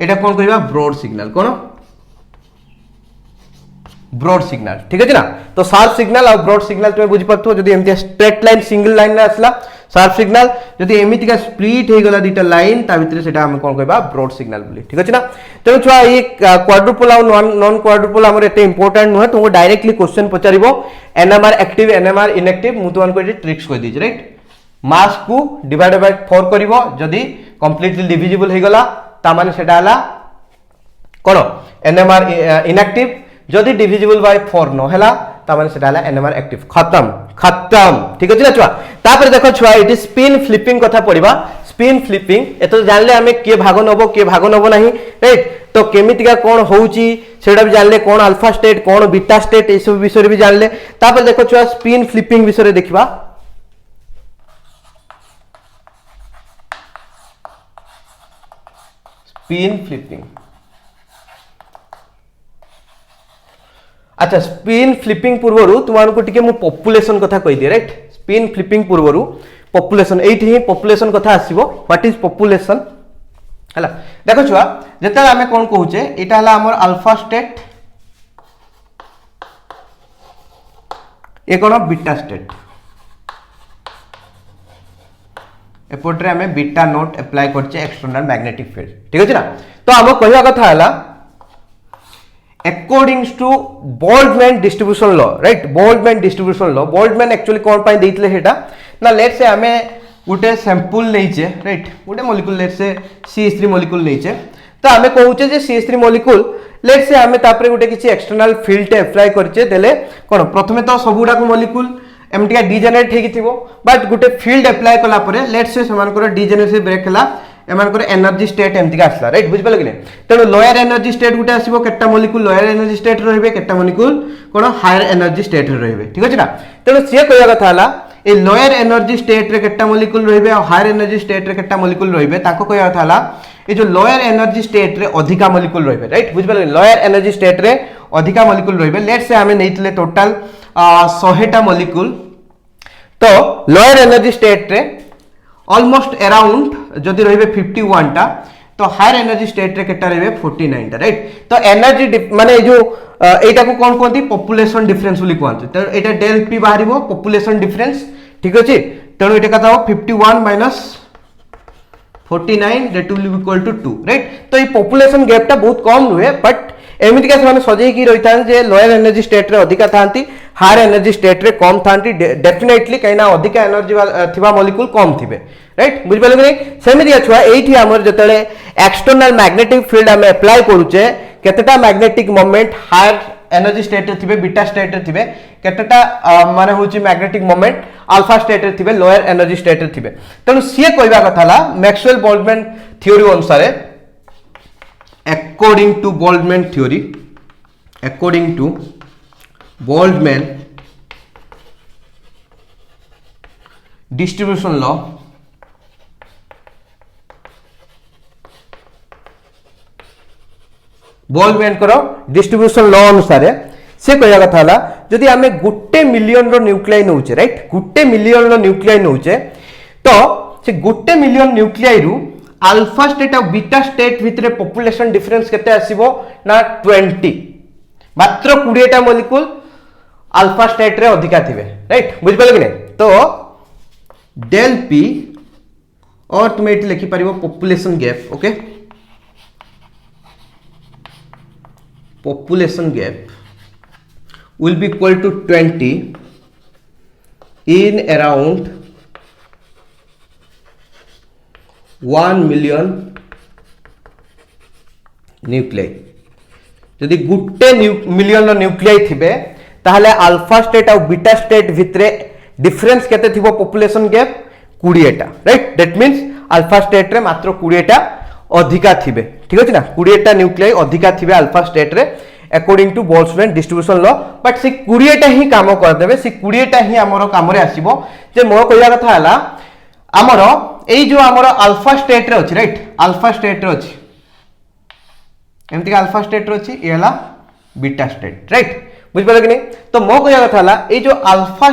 एटा कोन कहबा ब्रॉड सिग्नल कोन ब्रॉड सिग्नल ठीक अछि ना तो शार्प सिग्नल और ब्रॉड सिग्नल तुम बुझि पड़तो जदि एमिति स्ट्रेट लाइन सिंगल लाइन में आसला शार्प सिग्नल जदि एमिति का स्प्लिट हे गला दीटा लाइन ता भितरे सेटा हम कोन कहबा ब्रॉड सिग्नल बोली ठीक अछि ना तेनु छुआ ये क्वाड्रुपल और नॉन क्वाड्रुपल हमर एते इंपोर्टेंट न है तुमको डायरेक्टली क्वेश्चन पचारिबो एनएमआर एक्टिव एनएमआर इनएक्टिव मु तुमको एटी ट्रिक्स कहि दीज राइट मास को डिवाइड बाय 4 करिवो जदि कंप्लीटली डिविजिबल हे गला ता माने सेटा हला कोन एनएमआर इनएक्टिव जदि डिविजिबल बाय 4 न हला ता माने सेटा हला एनएमआर एक्टिव खत्म खत्म ठीक अछि ना छुआ तापर देखो छुआ इट स्पिन फ्लिपिंग कथा पडिबा स्पिन फ्लिपिंग एतो जानले हमें के भाग नबो नाही राइट तो केमितिका कोन होउची सेटा भी जानले कोन alpha state cone beta state A सब विषय भी जानले तापर देखो छुआ स्पिन फ्लिपिंग विषय देखिबा स्पिन फ्लिपिंग अच्छा स्पिन फ्लिपिंग पूर्वरु तुमको टिके मु पॉपुलेशन कथा कहि दिए राइट स्पिन फ्लिपिंग पूर्वरु पॉपुलेशन एठी ही पॉपुलेशन कथा आसीबो व्हाट इज पॉपुलेशन हला देखो छुआ जेता हमें कोन कहूचे एटा हला हमर अल्फा स्टेट ए कोन बीटा स्टेट एपोट्रे हमें बीटा नोट अप्लाई करचे एक्सटर्नल मैग्नेटिक फील्ड ठीक अछि ना तो हम कहया कथा हला according to Boltzmann distribution law right Boltzmann distribution law Boltzmann actually कोन पाई देइतले हेटा ना लेट्स से हमें गुटे सैंपल नैचे राइट गुटे molecule let's say CH3 molecule नैचे तो हमें कहूचे जे CH3 मॉलिक्यूल लेट्स से हमें तापरे गुटे किछि एक्सटर्नल फील्ड अप्लाई करचे देले कोन प्रथमे तो सबुडा को मॉलिक्यूल एमटिका डिजेनरेट हेकी थिबो बट गुटे फील्ड अप्लाई कला परे लेट्स से समान कर डिजेनरेसी ब्रेक हला एमानकर एनर्जी स्टेट एमतिका आसला राइट बुझ पले तेणु लोअर एनर्जी स्टेट गुटे आसीबो केटा मॉलिक्यूल लोअर एनर्जी स्टेट रहबे केटा मॉलिक्यूल कोन हायर एनर्जी स्टेट रहबे ठीक अछि ना तेणु से कहया कथा हला ए लोअर एनर्जी स्टेट रे केटा मॉलिक्यूल रहबे और हायर एनर्जी स्टेट रे केटा मॉलिक्यूल रहबे ताको कहया कथा हला ए जो लोअर एनर्जी स्टेट रे अधिका मॉलिक्यूल रहबे राइट बुझ पले लोअर एनर्जी स्टेट रे अधिका मॉलिक्यूल रहबे लेट्स से हमें नेइतले टोटल 100 टा मॉलिक्यूल तो लोअर एनर्जी स्टेट रे ऑलमोस्ट अराउंड जदि रहिबे 51 टा तो हायर एनर्जी स्टेट रे केटा रहिबे 49 टा राइट तो एनर्जी माने जो एटा को कोन कोंती पॉपुलेशन डिफरेंस बोली कोंती तो एटा डेल पी बाहरिबो पॉपुलेशन डिफरेंस ठीक अछि तेणु एटा कथा 51 minus 49 that will be equal to 2 right तो ये पॉपुलेशन गैप टा बहुत कम हुए बट एमिति का से सजै की रही था जे लोअर एनर्जी स्टेट रे अधिका थांती हायर एनर्जी स्टेट रे कम थांती डेफिनेटली कहिना अधिका एनर्जी थिबा मॉलिक्यूल कम थिबे राइट बुझ पाले कि सेमिति छुआ एठी हमर जतले एक्सटर्नल मैग्नेटिक फील्ड हम अप्लाई करूचे केतेटा magnetic moment higher energy state रे थिबे बीटा स्टेट रे थिबे केतेटा माने होची मैग्नेटिक मोमेंट अल्फा स्टेट रे थिबे लोअर एनर्जी स्टेट रे थिबे तेणु सी कहबा कथा ला मैक्सवेल बोल्ट्जमैन थ्योरी अनुसार according to Boltzmann distribution law Boltzmann करो डिस्ट्रीब्यूशन लॉ अनुसार से कहया कथा ला जदि आमे गुट्टे मिलियन रो न्यूक्लियाई नउचे राइट गुट्टे मिलियन रो न्यूक्लियाई नउचे तो से गुट्टे मिलियन न्यूक्लियाई रु अल्फा स्टेट और बीटा स्टेट भितर पॉपुलेशन डिफरेंस केते आसीबो ना 20 मात्र 20 टा मॉलिक्यूल अल्फा स्टेट रे अधिका थिबे राइट बुझ पाले कि नहीं तो डेल पी और तुम एटी लिखि परिबो population gap okay population gap will be equal to 20 in around 1 million nuclei यदि गुट्टे मिलियन न्यूक्लियाई थिबे ताहले अल्फा स्टेट और बीटा स्टेट भितरे डिफरेंस केते थिबो पॉपुलेशन गैप 20 टा right that means alpha state रे मात्र 20 टा अधिका थिबे ठीक अछि ना 20 टा न्यूक्लियाई अधिका थिबे अल्फा स्टेट रे according to Boltzmann distribution law but say 20 टा ही काम कर देबे से 20 टा ही हमरो काम रे आसीबो जे मो कहया कथा हला हमरो एई जो हमरो अल्फा स्टेट रे अछि राइट अल्फा स्टेट रे अछि एमति अल्फा स्टेट रे अछि ए हला बीटा स्टेट राइट बुझ पाले कि नहीं तो मो कहया कथा हला एई जो अल्फा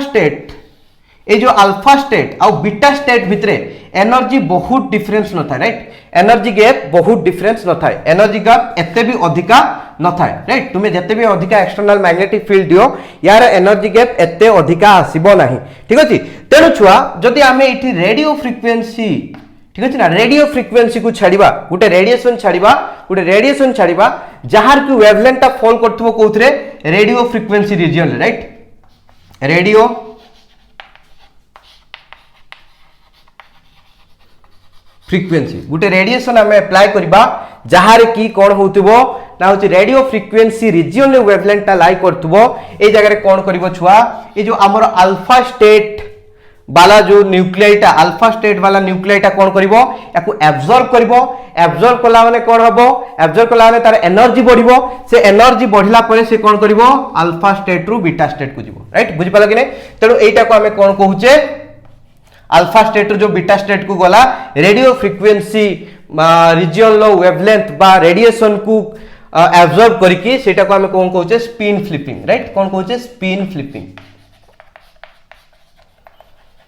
स्टेट और बीटा स्टेट भितरे एनर्जी बहुत डिफरेंस न था राइट एनर्जी गैप बहुत डिफरेंस न था एनर्जी गैप एते भी अधिका न था राइट तुम्हें जते भी अधिका एक्सटर्नल मैग्नेटिक फील्ड दियो यार एनर्जी गैप एते अधिका आसीबो नाही ठीक अछि तेनु छुआ जदि आमे इठी रेडियो फ्रीक्वेंसी ठीक अछि ना रेडियो फ्रीक्वेंसी को छाड़ीबा गुटे रेडिएशन छाड़ीबा जहार की वेवलेंथ ता फॉल करथबो कोथरे radio frequency region right radio frequency गुटे रेडिएशन आमे अप्लाई करबा जहार की कोन होतबो ना होची रेडियो फ्रीक्वेंसी रीजन ले वेवलेंथ ता लाई करथबो ए जगह रे कोन करबो छुआ ए जो हमर अल्फा स्टेट वाला जो न्यूक्लियाइटा अल्फा स्टेट वाला न्यूक्लियाइटा कोन करबो याकू एब्जॉर्ब कला माने कोन हबो एब्जॉर्ब कला माने तार एनर्जी बढ़िबो से एनर्जी बढ़िला परे से कोन करबो अल्फा स्टेट रु बीटा स्टेट को जिवो राइट बुझि पाला कि नै तेनु एटा को हमें कोन कहूचे अल्फा स्टेट जो बीटा स्टेट को गला रेडियो फ्रीक्वेंसी रीजन लो वेवलेंथ बा रेडिएशन को एब्जॉर्ब करके सेटा को हमें कोन कहूचे स्पिन फ्लिपिंग राइट कोन कहूचे spin flipping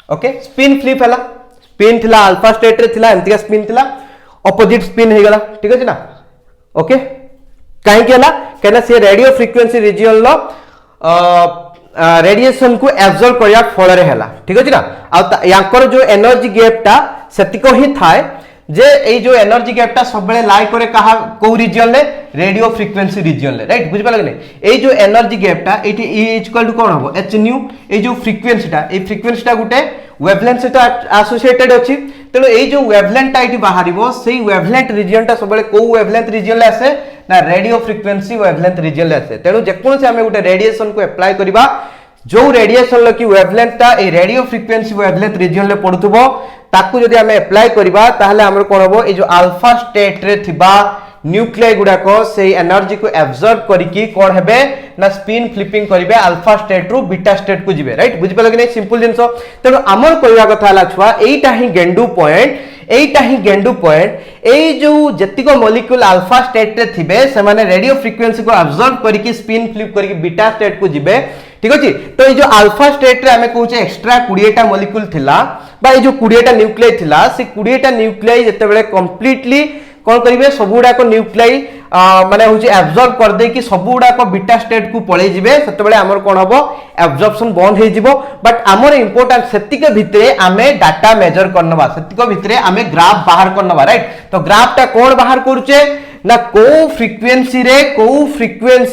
okay spin flip हला स्पिन थिला अल्फा स्टेट रे थिला एंतिका स्पिन थिला ऑपोजिट स्पिन हे गला ठीक अछि ना ओके काहे के हला केना से रेडियो फ्रीक्वेंसी रीजन लो रेडिएशन को एब्जॉर्ब करिया फल रे हला ठीक अछि ना आ यांकर जो एनर्जी गैप टा सेतिको ही थाए जे ए जो एनर्जी गैप टा सब बेले लाई करे कहा को रीजन ले रेडियो फ्रीक्वेंसी रीजन ले राइट बुझ पाले नै ए जो एनर्जी गैप टा एटी ई इक्वल टू कोन हबो h न्यू ए जो फ्रीक्वेंसी टा गुटे वेवलेंथ से एसोसिएटेड अछि तेनो ए जो वेवलेंथ टा एटी बाहरिबो सेही वेवलेंथ रीजन टा सब बेले को वेवलेंथ रीजन ले आसे ना रेडियो फ्रीक्वेंसी वेवलेंथ रीजन ले आसे तेनो जेकोन से हमें गुटे रेडिएशन को अप्लाई करबा जो रेडिएशन लकी वेवलेंथ ता ए रेडियो फ्रीक्वेंसी वेवलेंथ रीजन ले पडुथबो ताकू जदि हमें अप्लाई करबा ताहले हमर कोन हबो ए जो अल्फा स्टेट रे थिबा न्यूक्लियाई गुडा को से एनर्जी को एब्जॉर्ब करिकि कोन हेबे ना स्पिन फ्लिपिंग करिवे अल्फा स्टेट रु बीटा स्टेट को जिवे राइट बुझि पालो कि नै सिंपल जिंसो तेनो हमर कहया कथा हला छुआ एटा ही गेंडू पॉइंट ए जो जतिको मॉलिक्यूल अल्फा स्टेट रे थिबे से माने रेडियो फ्रीक्वेंसी को एब्जॉर्ब करिकि स्पिन फ्लिप करिकि बीटा स्टेट को जिवे ठीक अछि तो ए जो अल्फा स्टेट रे हमें कहूचे एक्स्ट्रा 20 टा मॉलिक्यूल थिला बा ए जो 20 टा न्यूक्लियाई थिला से 20 टा न्यूक्लियाई जते बेले कंप्लीटली कोन करिवे सबुडा को न्यूक्लियाई माने होची एब्जॉर्ब कर दे कि सबुडा को बीटा स्टेट को पळे जिवे सेते बेले हमर कोन हबो एब्जॉर्प्शन बंद हे जिवो बट हमर इंपोर्टेंट सेतिके भितरे हमें डाटा मेजर करनबा सेतिके भितरे हमें ग्राफ बाहर करनबा राइट तो ग्राफ ता कोन बाहर करूचे ना को फ्रीक्वेंसी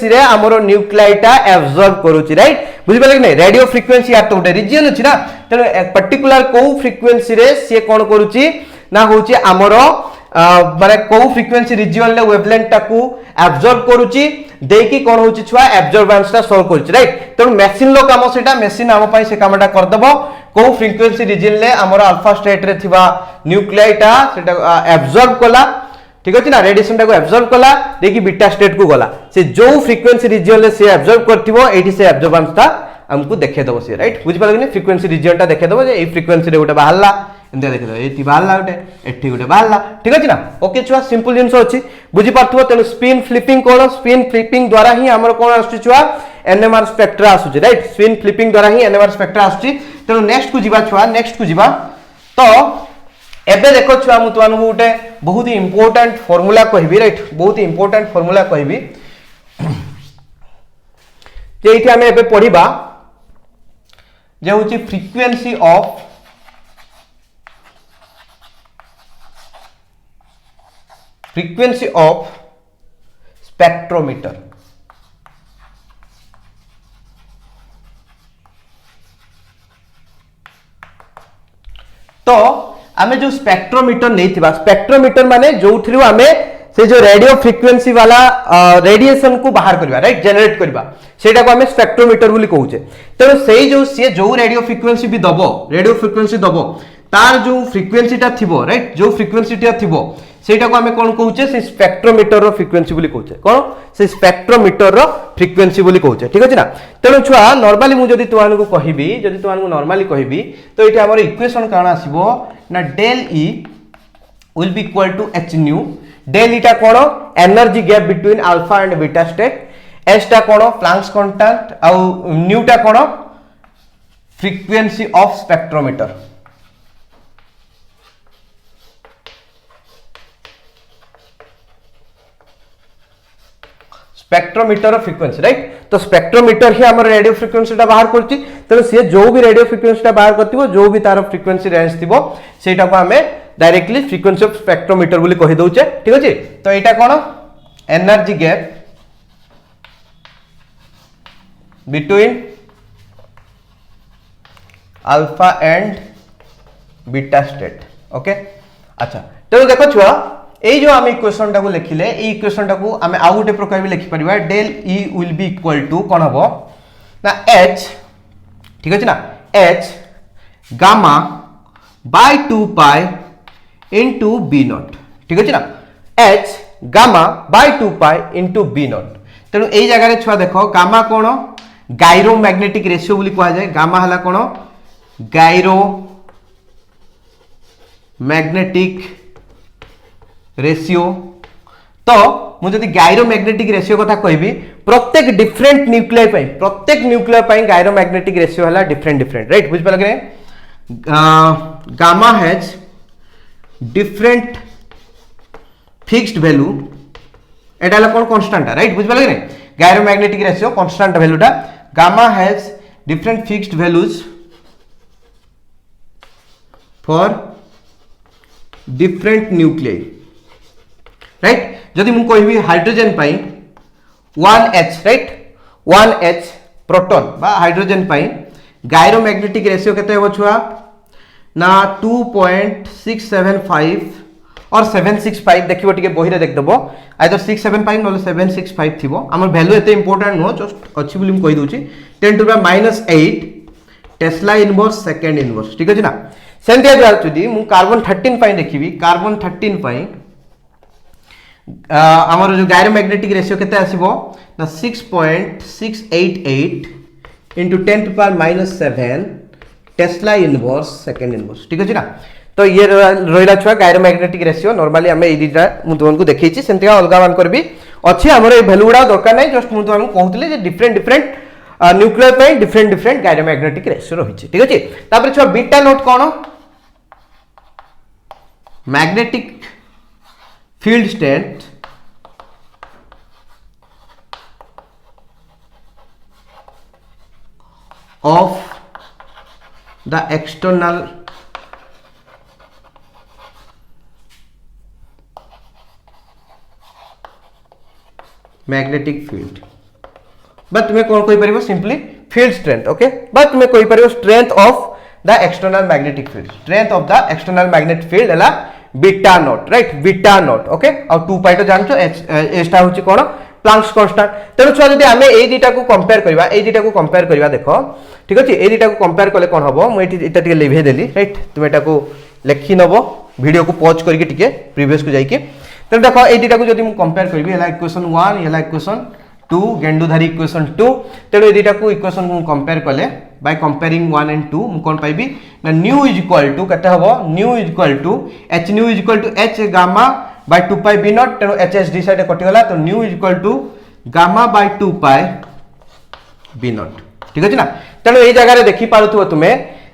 रे हमरो न्यूक्लियाइटा एब्जॉर्ब करूची राइट बुझि पाले कि नै रेडियो फ्रीक्वेंसी या तो रीजन अछि ना त पर्टिकुलर को फ्रीक्वेंसी रे से कोन करूची ना होची हमरो माने को फ्रिक्वेंसी रीजन ले वेवलेंथ टाकू एब्जॉर्ब करूची देकी कोन होची छुआ एब्जॉर्बेंस टा सोल्व करूची राइट तो मशीन लो काम सेटा मशीन हम पई से कामटा कर दबो को फ्रिक्वेंसी रीजन ले हमर अल्फा स्टेट रे थिबा न्यूक्लियाई टा सेटा एब्जॉर्ब कला ठीक अछि ना रेडिएशन टा को एब्जॉर्ब कला देकी बीटा स्टेट को गला से जो फ्रिक्वेंसी रीजन ले से एब्जॉर्ब करथिबो एठी से एब्जॉर्बेंस टा हमको देखे दबो से राइट बुझ पालगनी फ्रिक्वेंसी रीजन टा देखे दबो जे ए फ्रिक्वेंसी रे गोटे बाहरला इंदे देखे दबो एठी बाहरला गोटे एठी गोटे बाहरला ठीक अछि ना ओके छुआ सिंपल जिंस अछि बुझी पाथबो तेनु स्पिन फ्लिपिंग कोन स्पिन फ्लिपिंग द्वारा ही हमर कोन आसु छुआ एनएमआर स्पेक्ट्रा आसु छै राइट स्पिन फ्लिपिंग द्वारा ही एनएमआर स्पेक्ट्रा आसु छै तेनु नेक्स्ट को जिबा छुआ नेक्स्ट को जिबा तो एबे देखो छुआ मु तुमानु गोटे बहुत ही इंपोर्टेंट फार्मूला कहबी राइट बहुत ही इंपोर्टेंट फार्मूला कहबी जे इथे हमें एबे पढिबा जे होची फ्रीक्वेंसी ऑफ स्पेक्ट्रोमीटर तो आमे जो स्पेक्ट्रोमीटर नहीं थिबा स्पेक्ट्रोमीटर माने जो थ्रू आमे से जो रेडियो फ्रीक्वेंसी वाला रेडिएशन को बाहर करबा राइट जनरेट करबा सेटा को आमे स्पेक्ट्रोमीटर बोली कहूचे तो सेही जो से जो रेडियो फ्रीक्वेंसी भी दबो तार जो फ्रीक्वेंसी टा थिबो राइट जो फ्रीक्वेंसी टा थिबो सेटा को आमे कोन कहूचे से स्पेक्ट्रोमीटर रो फ्रीक्वेंसी बोली कहूचे कोन से स्पेक्ट्रोमीटर रो फ्रीक्वेंसी बोली कहूचे ठीक अछि ना तेनो छुआ नॉर्मली मु जदी तुआन को कहिबी जदी तुआन को नॉर्मली कहिबी तो एठी हमर इक्वेशन काना आसीबो ना del E will be equal to H nu del E टा कोन energy gap between alpha and beta state S टा कोन प्लैंक्स कांस्टेंट और न्यू टा कोन frequency of spectrometer spectrometer frequency right तो स्पेक्ट्रोमीटर ही हमर रेडियो फ्रीक्वेंसी टा बाहर करछि तो से जो भी रेडियो फ्रीक्वेंसी टा बाहर करथिबो जो भी तार फ्रीक्वेंसी रेंज थिबो सेटा को हमें डायरेक्टली फ्रीक्वेंसी ऑफ स्पेक्ट्रोमीटर बोली कहि दउचे ठीक अछि तो एटा कोन energy gap between alpha and beta state okay अच्छा तो देखो छुआ ए जो हम इक्वेशन टा को लिखिले ए इक्वेशन टा को हम आउ गोटे प्रकार भी लिखि परिबा del E will be equal to कोन हबो ना h ठीक अछि ना h gamma by 2 pi into b not ठीक अछि ना h gamma by 2 pi into b not तेनु ए जगह रे छुआ देखो गामा कोन गायरो मैग्नेटिक रेशियो बोली कहआ जाय गामा हला कोन गायरो मैग्नेटिक रेशियो तो मु जदी गायरो मैग्नेटिक रेशियो कथा कहबी प्रत्येक डिफरेंट न्यूक्लियर पई गायरो मैग्नेटिक रेशियो हला डिफरेंट राइट बुझ पा लगे gamma has different fixed value एटा हला कोन कांस्टेंट राइट बुझ पा लगे गायरो मैग्नेटिक रेशियो कांस्टेंट वैल्यूटा gamma has different fixed values for different nuclei right जदि मु कहबी हाइड्रोजन पाई 1h राइट 1h प्रोटॉन बा हाइड्रोजन पाई गायरो मैग्नेटिक रेशियो केते हो छुआ ना 2.675 और 765 देखिबो टिके बही रे देख दबो आइदर 675 नोले 765 थिबो हमर वैल्यू एते इंपोर्टेंट नो जस्ट अछि बोली म कहि दोची 10 to the -8 tesla inverse second inverse ठीक अछि ना सेंटिया जा जदि मु कार्बन 13 पाई देखिबी कार्बन 13 पाई हमर जो गायरो मैग्नेटिक रेशियो केते आसीबो ना 6.688 into 10 to the power -7 Tesla inverse second inverse ठीक अछि ना तो ये रोइला छुआ गायरो मैग्नेटिक रेशियो नॉर्मली हमें ए दिटा मु तुमन को देखैछि सेंतिया अलगा मान करबी अछि हमर ए वैल्यू गुडा दरकार नै जस्ट मु तुमन कहउतले जे डिफरेंट न्यूक्लियर पे डिफरेंट गायरो मैग्नेटिक रेशियो रहिछि ठीक अछि तापर छुआ beta note cone magnetic field strength of the external magnetic field but तुम्हें कौन कोई परिबो simply field strength okay but तुम्हें कोई परिबो strength of the external magnetic field strength of the external magnetic field हला beta naught right beta naught okay आ 2 पाई तो जानछो एस्टा होची कोन प्लांक्स कांस्टेंट तेणु छुआ जदि आमे ए दुटा को कंपेयर करबा देखो ठीक अछि ए दुटा को कंपेयर करले कोन हबो मु एटा टिके लिभे देली राइट तुम एटा को लिखि नबो वीडियो को पॉज करके टिके प्रीवियस को जाई के तेणु देखो ए दुटा को जदि मु कंपेयर करबी एला इक्वेशन 1 एला इक्वेशन 2 गेंडुधारी इक्वेशन 2 तेणु ए दुटा को इक्वेशन को कंपेयर करले बाय कंपेयरिंग 1 and 2 मु कोन पाइबी ना न्यू इज इक्वल टू कते हबो nu is equal to h nu is equal to h gamma by 2 pi b naught तेणु hs डी साइड कटि गला तो nu is equal to gamma by 2 pi b naught ठीक अछि ना तेणु ए जगह रे देखि पारुथबो तुमे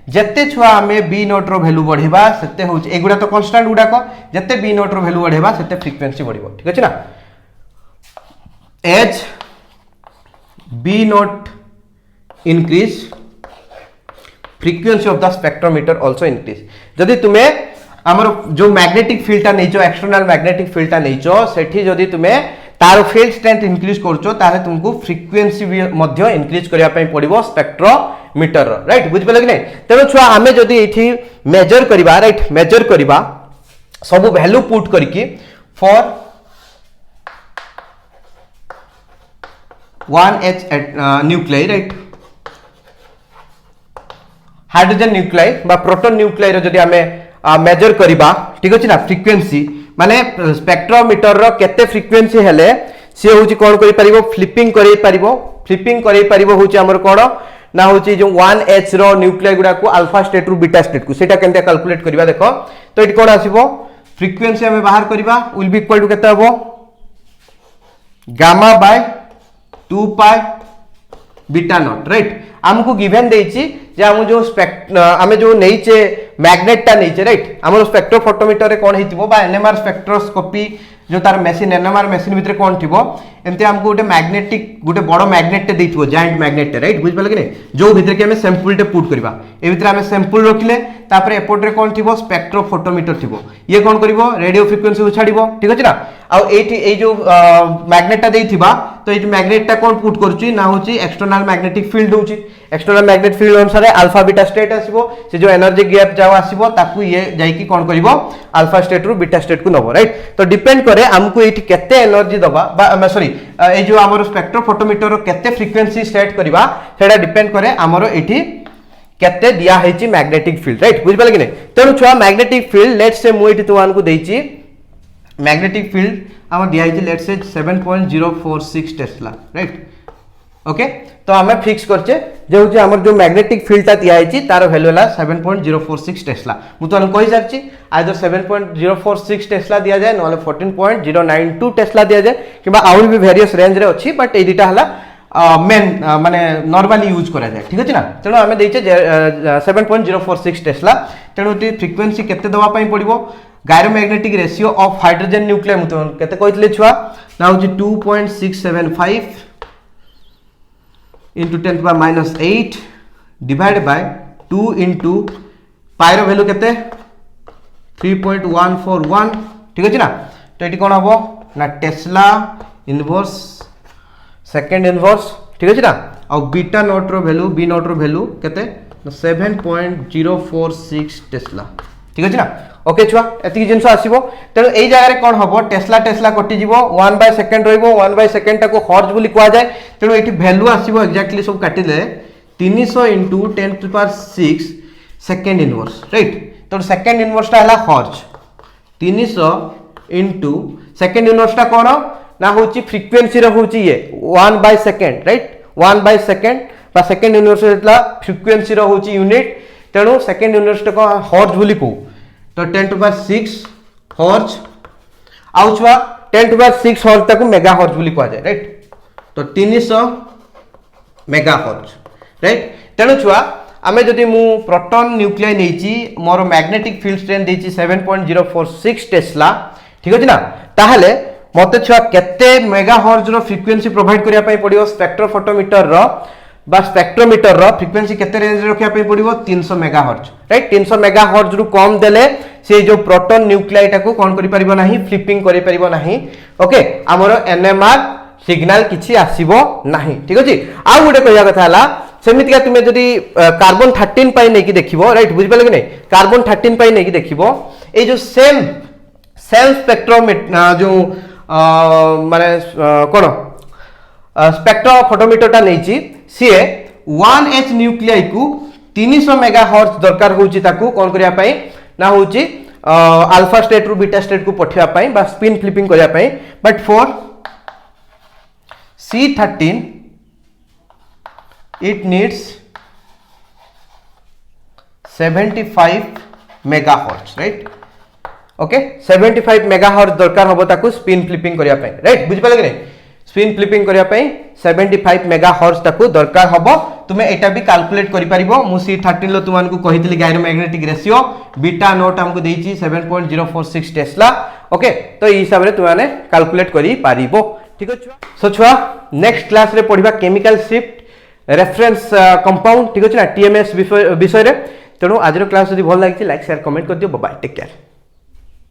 जत्ते छुआ हमें b naught रो वैल्यू बढ़ेबा सेते होछ एगुडा तो कांस्टेंट गुडा को जत्ते b naught रो वैल्यू बढ़ेबा सेते फ्रीक्वेंसी बढ़िबो ठीक अछि ना as b naught increase frequency of the spectrometer also increase जदि तुमे हमर जो magnetic फील्डटा nacho external magnetic फील्डटा nacho सेठी जदि तुमे तार फील्ड स्ट्रेंथ इंक्रीज करछो ताले तुमको फ्रीक्वेंसी भी मध्य इंक्रीज करिया पई पड़िबो स्पेक्ट्रोमीटर राइट बुझ पले कि नै तेनो छुआ हमें जदि एठी मेजर करिबा राइट मेजर करिबा सब वैल्यू पुट करके for 1h nuclei right hydrogen nuclei बा प्रोटॉन न्यूक्लियाई रो जदि हमें मेजर करिबा ठीक अछि ना फ्रीक्वेंसी माने स्पेक्ट्रोमीटर रो केते फ्रीक्वेंसी हेले से होची कोन करि परिबो फ्लिपिंग करि परिबो होची हमर कोन ना होची जो 1h रो न्यूक्लियाई गुडा को अल्फा स्टेट रु बीटा स्टेट को सेटा केनते कैलकुलेट करिबा देखो तो इट कोन आसीबो फ्रीक्वेंसी हमें बाहर करिबा विल बी इक्वल टू केते हबो gamma by 2 pi beta naught right हमको गिवन देछि जे हम जो हमें जो नैचे मैग्नेट टा नैचे राइट हमर स्पेक्ट्रोफोटोमीटर रे कोन हितिबो बा एनएमआर स्पेक्ट्रोस्कोपी जो तार मशीन एनएमआर मशीन भितर कोन थिबो एमते हमको गोटे मैग्नेटिक गोटे बड़ मैग्नेट टे देथिबो जायंट मैग्नेट टे राइट बुझ पले कि नै जो भितर के हमें सैंपल टे पुट करबा ए भितर हमें सैंपल रखिले तापर एपोर्ट रे कोन थिबो स्पेक्ट्रोफोटोमीटर थिबो ये कोन करिवो रेडियो फ्रीक्वेंसी उछाडिबो ठीक अछि ना आ ए जो मैग्नेट टा देथिबा तो ये मैग्नेट टा कोन पुट करछि ना होछि एक्सटर्नल मैग्नेटिक फील्ड होछि एक्सटर्नल मैग्नेटिक फील्ड अनुसार अल्फा बीटा स्टेट आसीबो से जो एनर्जी गैप जाव आसीबो ताकू ये जाई कि कोन करिवो अल्फा स्टेट रु बीटा स्टेट को नबो राइट तो डिपेंड करे हमको एठी केते एनर्जी दबा बा सॉरी ए जो हमर स्पेक्ट्रोफोटोमीटर रो केते फ्रीक्वेंसी सेट करबा सेटा डिपेंड करे हमर एठी केते दिया हेछि मैग्नेटिक फील्ड राइट बुझ पाले कि नै तेनु छुआ मैग्नेटिक फील्ड लेट्स से मु एठी तुमान को देछि मैग्नेटिक फील्ड हम दिया हेछि let's say 7.046 Tesla right okay तो हमें फिक्स करछे जे होछि हमर जो मैग्नेटिक फील्ड ता दिया हेछि तार वैल्यू हला 7.046 टेस्ला मु तो कहि सारछि आइदर 7.046 टेस्ला दिया जाय नले 14.092 टेस्ला दिया जाय किबा आउल भी वेरियस रेंज रे अछि बट ए दिटा हला मेन माने नॉर्मली यूज करा जाय ठीक अछि ना तेनो हमें देइछे 7.046 टेस्ला तेनो टी फ्रीक्वेंसी केते दवा पई पड़िबो gyromagnetic ratio of hydrogen nuclear मु तो केते कहितले छुआ ना होछि 2.675 into 10 to the minus 8 divided by 2 into pi रो वैल्यू केते 3.141 ठीक अछि ना तो एटी कोन हबो ना टेस्ला इनवर्स सेकंड इनवर्स ठीक अछि ना और बीटा नॉट रो वैल्यू बी नॉट रो वैल्यू केते 7.046 टेस्ला ठीक अछि ना ओके छुआ एति जिंस आसीबो तेनो एई जगह रे कोन हबो टेस्ला टेस्ला कटि जीवो 1 बाय सेकंड रहिबो 1 बाय सेकंड टाको हर्ट्ज बोली कोआ जाय तेनो एठी वैल्यू आसीबो एक्जेक्टली सब काटि ले 300 into 10 to the power 6 second inverse right तो सेकंड इनवर्स ता हला हर्ट्ज 300 into सेकंड इनवर्स ता कोन ना होची फ्रीक्वेंसी रे होची ये 1 by second right 1 by second बा सेकंड इनवर्स एतला फ्रीक्वेंसी रे होची यूनिट तेनो सेकंड इनवर्स ता को हर्ट्ज बोली को तो 10 to the power 6 हर्ट्ज आउ छुआ 10 to the power 6 हर्ट्ज ताको मेगा हर्ट्ज बोली कोआ जाय राइट तो 300 मेगा हर्ट्ज राइट तेनो छुआ आमे जदि मु प्रोटॉन न्यूक्लियाई नेची मोर मैग्नेटिक फील्ड स्ट्रेंथ देची 7.046 टेस्ला ठीक अछि ना ताहले मते छुआ केते मेगा हर्ट्ज रो फ्रीक्वेंसी प्रोवाइड करिया पई पडियो स्पेक्ट्रोफोटोमीटर रो बा स्पेक्ट्रोमीटर रो फ्रीक्वेंसी केते रेंज रे रखिया पई पडियो 300 मेगाहर्ट्ज राइट 300 मेगाहर्ट्ज रु कम देले से जो प्रोटॉन न्यूक्लियाई टाको कोन करि परिबो नाही फ्लिपिंग करि परिबो नाही ओके हमरो एनएमआर सिग्नल किछि आसीबो नाही ठीक अछि आ गुडे कहिया कथा हला सेमिति का तुमे जदी कार्बन 13 पाई नै कि देखिबो राइट बुझि पले कि नै कार्बन 13 पाई नै कि देखिबो ए जो सेम सेल स्पेक्ट्रोमीट जो माने कोन स्पेक्ट्रो फोटोमीटर टा नहीं सी 1H न्यूक्लियाई को 300 मेगाहर्ट्ज दरकार होची ताकू कोन करिया पई ना होची अल्फा स्टेट रु बीटा स्टेट को पठिया पई बा स्पिन फ्लिपिंग करिया पई but for C13 it needs 75 megahertz right okay 75 megahertz दरकार होबो ताकू स्पिन फ्लिपिंग करिया पई राइट बुझ पाले कि नहीं स्पिन फ्लिपिंग करिया पई 75 मेगाहर्ट्ज ताकू दरकार होबो तुमे एटा भी कैलकुलेट करि परिबो मु C13 लो तुमान को कहितली गायरोमैग्नेटिक रेशियो बीटा नोट हमको देइची 7.046 टेस्ला ओके तो ई हिसाब रे तुमाने कैलकुलेट करि परिबो ठीक अछि सो छुआ नेक्स्ट क्लास रे पढिबा केमिकल शिफ्ट रेफरेंस कंपाउंड ठीक अछि ना TMS विषय रे तेणु आज क्लास यदि भल लागिछि लाइक शेयर कमेंट कर दियो बाय टेक केयर।